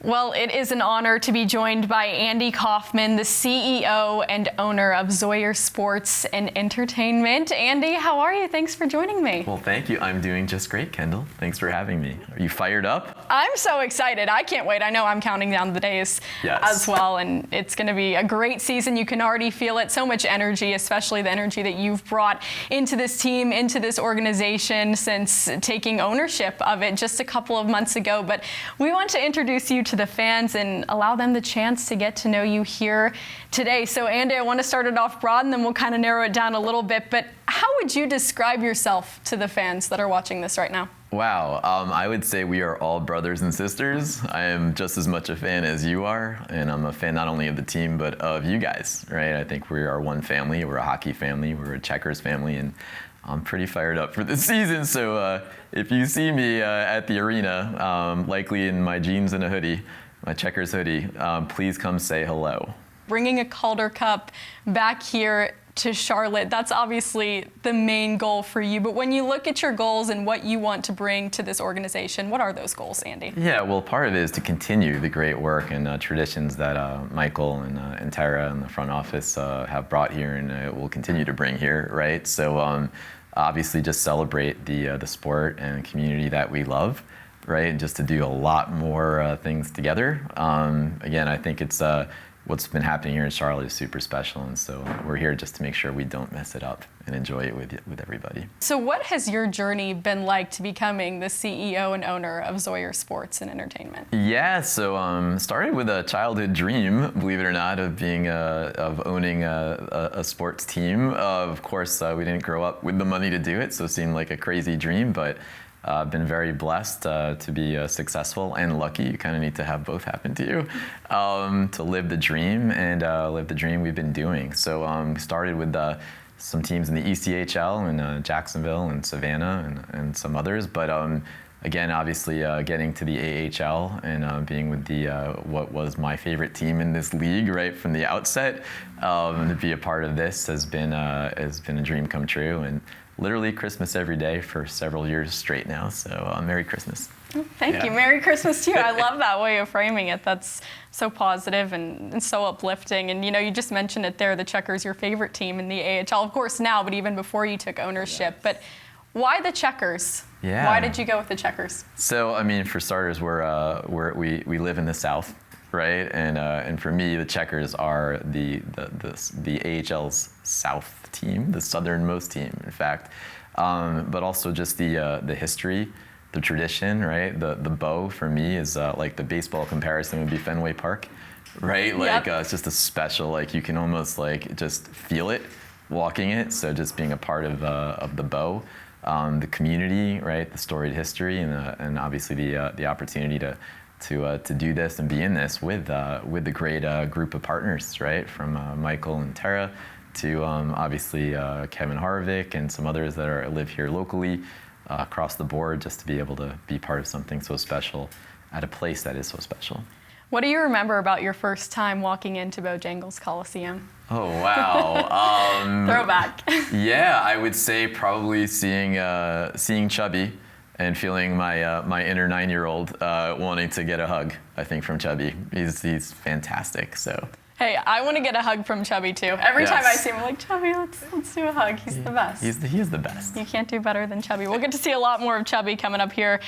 Well, it is an honor to be joined by Andy Kaufmann, the CEO and owner of Zoyer Sports and Entertainment. Andy, how are you? Thanks for joining me. Well, thank you. I'm doing just great, Kendall. Thanks for having me. Are you fired up? I'm so excited. I can't wait. I know I'm counting down the days as well, and it's going to be a great season. You can already feel it. So much energy, especially the energy that you've brought into this team, into this organization since taking ownership of it just a couple of months ago. But we want to introduce you to the fans and allow them the chance to get to know you here today. So Andy, I want to start it off broad and then we'll kind of narrow it down a little bit, but how would you describe yourself to the fans that are watching this right now? Wow, I would say we are all brothers and sisters. I am just as much a fan as you are, and I'm a fan not only of the team, but of you guys, right? I think we are one family. We're a hockey family. We're a Checkers family, and I'm pretty fired up for this season. So if you see me at the arena, likely in my jeans and a hoodie, my Checkers hoodie, please come say hello. Bringing a Calder Cup back here to Charlotte, that's obviously the main goal for you. But when you look at your goals and what you want to bring to this organization, what are those goals, Andy? Yeah, well, part of it is to continue the great work and traditions that Michael and Tara and the front office have brought here and will continue to bring here, right? So obviously just celebrate the sport and community that we love, right? And just to do a lot more things together. Again, I think it's what's been happening here in Charlotte is super special, and so we're here just to make sure we don't mess it up and enjoy it with everybody. So what has your journey been like to becoming the CEO and owner of Zoyer Sports and Entertainment? Yeah, so started with a childhood dream, believe it or not, of being of owning a sports team. Of course, we didn't grow up with the money to do it, so it seemed like a crazy dream, but I've been very blessed to be successful and lucky. You kind of need to have both happen to you to live the dream and live the dream we've been doing. So started with some teams in the ECHL in Jacksonville and Savannah and some others. But again, obviously getting to the AHL and being with the what was my favorite team in this league right from the outset, to be a part of this has been a dream come true. And literally Christmas every day for several years straight now. So Merry Christmas. Thank you. Merry Christmas to you. I love that way of framing it. That's so positive and so uplifting. And, you know, you just mentioned it there, the Checkers, your favorite team in the AHL, of course now, but even before you took ownership. But why the Checkers? Yeah. Why did you go with the Checkers? So, I mean, for starters, we live in the South, right? And for me, the Checkers are the AHL's South team, the southernmost team, in fact. But also just the history, the tradition, right? The bow for me is like the baseball comparison would be Fenway Park, right? Like it's just a special, like you can almost like just feel it walking it. So just being a part of the bow, the community, right? The storied history and obviously the opportunity to do this and be in this with the great group of partners, right? From Michael and Tara to obviously Kevin Harvick and some others that live here locally across the board, just to be able to be part of something so special at a place that is so special. What do you remember about your first time walking into Bojangles Coliseum? Oh, wow. Throwback. Yeah, I would say probably seeing Chubby and feeling my inner 9-year-old wanting to get a hug, I think, from Chubby. He's fantastic, so. Hey, I want to get a hug from Chubby too. Every time I see him, I'm like, Chubby, let's do a hug. He's the best. He is the best. You can't do better than Chubby. We'll get to see a lot more of Chubby coming up here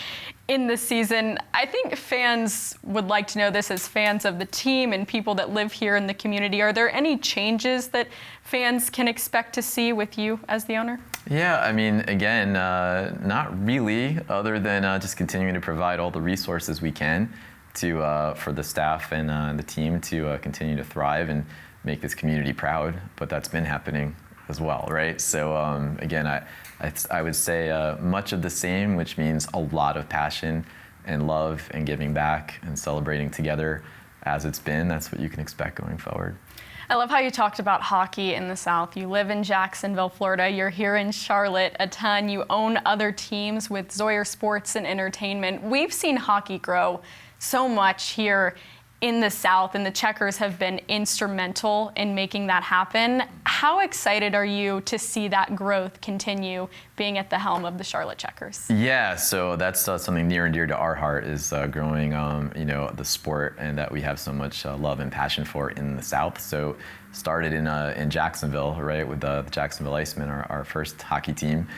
in this season. I think fans would like to know this as fans of the team and people that live here in the community. Are there any changes that fans can expect to see with you as the owner? Yeah, I mean, again, not really, other than just continuing to provide all the resources we can for the staff and the team to continue to thrive and make this community proud. But that's been happening as well, right? So again, I would say much of the same, which means a lot of passion and love and giving back and celebrating together as it's been. That's what you can expect going forward. I love how you talked about hockey in the South. You live in Jacksonville, Florida. You're here in Charlotte a ton. You own other teams with Zoyer Sports and Entertainment. We've seen hockey grow so much here in the South, and the Checkers have been instrumental in making that happen. How excited are you to see that growth continue being at the helm of the Charlotte Checkers? Yeah, so that's something near and dear to our heart, is growing, the sport, and that we have so much love and passion for in the South. So started in Jacksonville, right, with the Jacksonville Icemen, our first hockey team,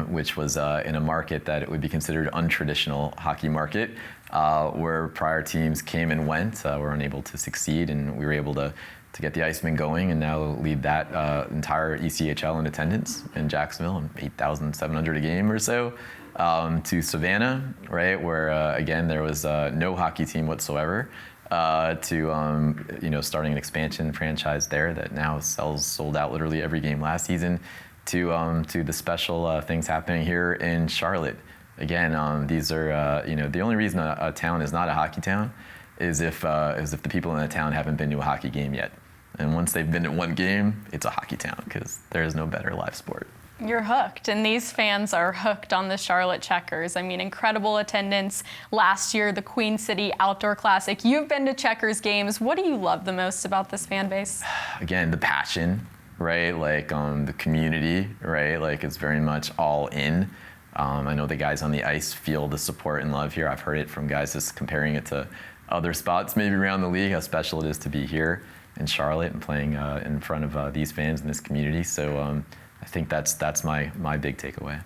which was in a market that it would be considered untraditional hockey market, where prior teams came and went, were unable to succeed, and we were able to get the Icemen going, and now lead that entire ECHL in attendance in Jacksonville, 8,700 a game or so, to Savannah, right, where again there was no hockey team whatsoever, to starting an expansion franchise there that now sold out literally every game last season, to the special things happening here in Charlotte. Again, these are the only reason a town is not a hockey town is if the people in the town haven't been to a hockey game yet. And once they've been to one game, it's a hockey town, because there is no better live sport. You're hooked, and these fans are hooked on the Charlotte Checkers. I mean, incredible attendance last year, the Queen City Outdoor Classic. You've been to Checkers games. What do you love the most about this fan base? Again, the passion, right? Like the community, right? Like it's very much all in. I know the guys on the ice feel the support and love here. I've heard it from guys just comparing it to other spots maybe around the league, how special it is to be here in Charlotte and playing in front of these fans in this community. So I think that's my big takeaway.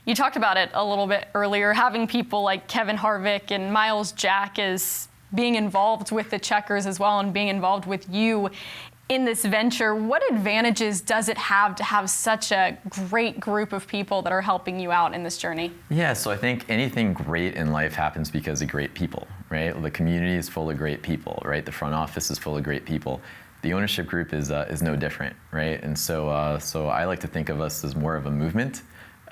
You talked about it a little bit earlier, having people like Kevin Harvick and Miles Jack as being involved with the Checkers as well, and being involved with you in this venture. What advantages does it have to have such a great group of people that are helping you out in this journey? Yeah, so I think anything great in life happens because of great people, right? The community is full of great people, right? The front office is full of great people. The ownership group is no different, right? And so I like to think of us as more of a movement,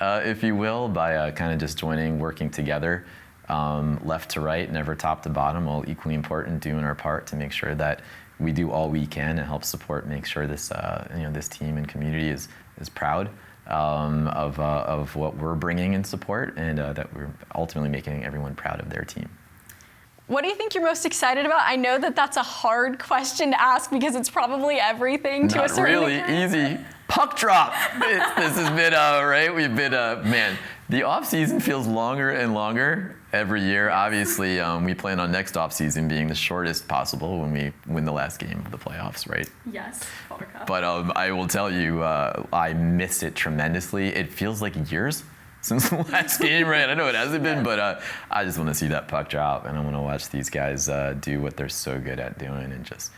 if you will, by kind of just joining, working together, left to right, never top to bottom, all equally important, doing our part to make sure that we do all we can to help support, make sure this this team and community is proud of what we're bringing in support, and that we're ultimately making everyone proud of their team. What do you think you're most excited about? I know that that's a hard question to ask because it's probably everything to a certain degree. Not really easy. Puck drop. This has been, right? We've been, man, the off season feels longer and longer every year. Obviously, we plan on next off season being the shortest possible when we win the last game of the playoffs, right? Yes. But I will tell you, I miss it tremendously. It feels like years since the last game, right? I know it hasn't been, but I just want to see that puck drop, and I want to watch these guys do what they're so good at doing, and just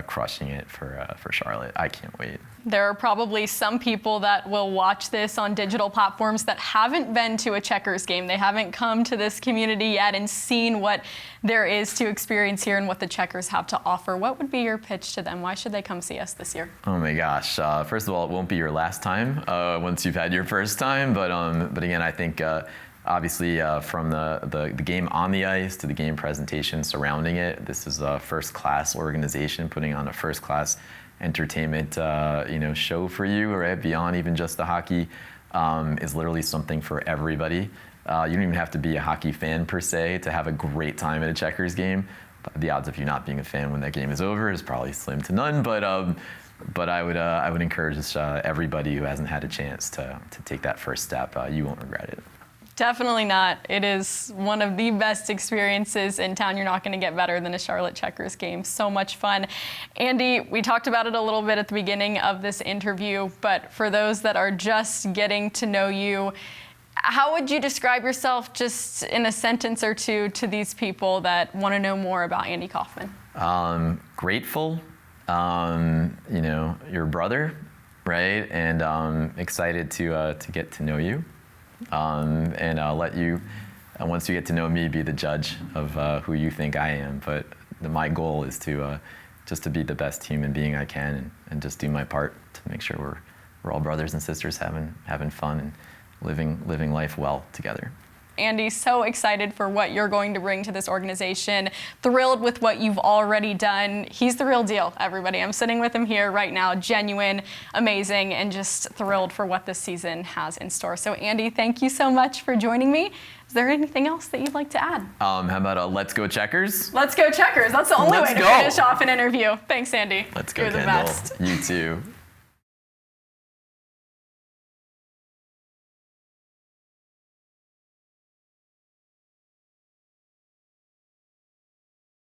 crushing it for Charlotte. I can't wait. There are probably some people that will watch this on digital platforms that haven't been to a Checkers game. They haven't come to this community yet and seen what there is to experience here and what the Checkers have to offer. What would be your pitch to them? Why should they come see us this year? Oh my gosh. First of all, it won't be your last time once you've had your first time. But again, I think obviously, from the game on the ice to the game presentation surrounding it, this is a first-class organization putting on a first-class entertainment show for you, right? Beyond even just the hockey, is literally something for everybody. You don't even have to be a hockey fan per se to have a great time at a Checkers game. The odds of you not being a fan when that game is over is probably slim to none. But I would encourage everybody who hasn't had a chance to take that first step. You won't regret it. Definitely not. It is one of the best experiences in town. You're not going to get better than a Charlotte Checkers game. So much fun. Andy, we talked about it a little bit at the beginning of this interview, but for those that are just getting to know you, how would you describe yourself just in a sentence or two to these people that want to know more about Andy Kaufmann? Grateful, your brother, right? And excited to get to know you. And I'll let you, once you get to know me, be the judge of who you think I am. But my goal is to just to be the best human being I can, and just do my part to make sure we're all brothers and sisters having fun and living life well together. Andy, so excited for what you're going to bring to this organization. Thrilled with what you've already done. He's the real deal, everybody. I'm sitting with him here right now, genuine, amazing, and just thrilled for what this season has in store. So Andy, thank you so much for joining me. Is there anything else that you'd like to add? How about a let's go Checkers? Let's go Checkers. That's the only way to finish off an interview. Thanks, Andy. Let's go, You're the Kendall. best. You too.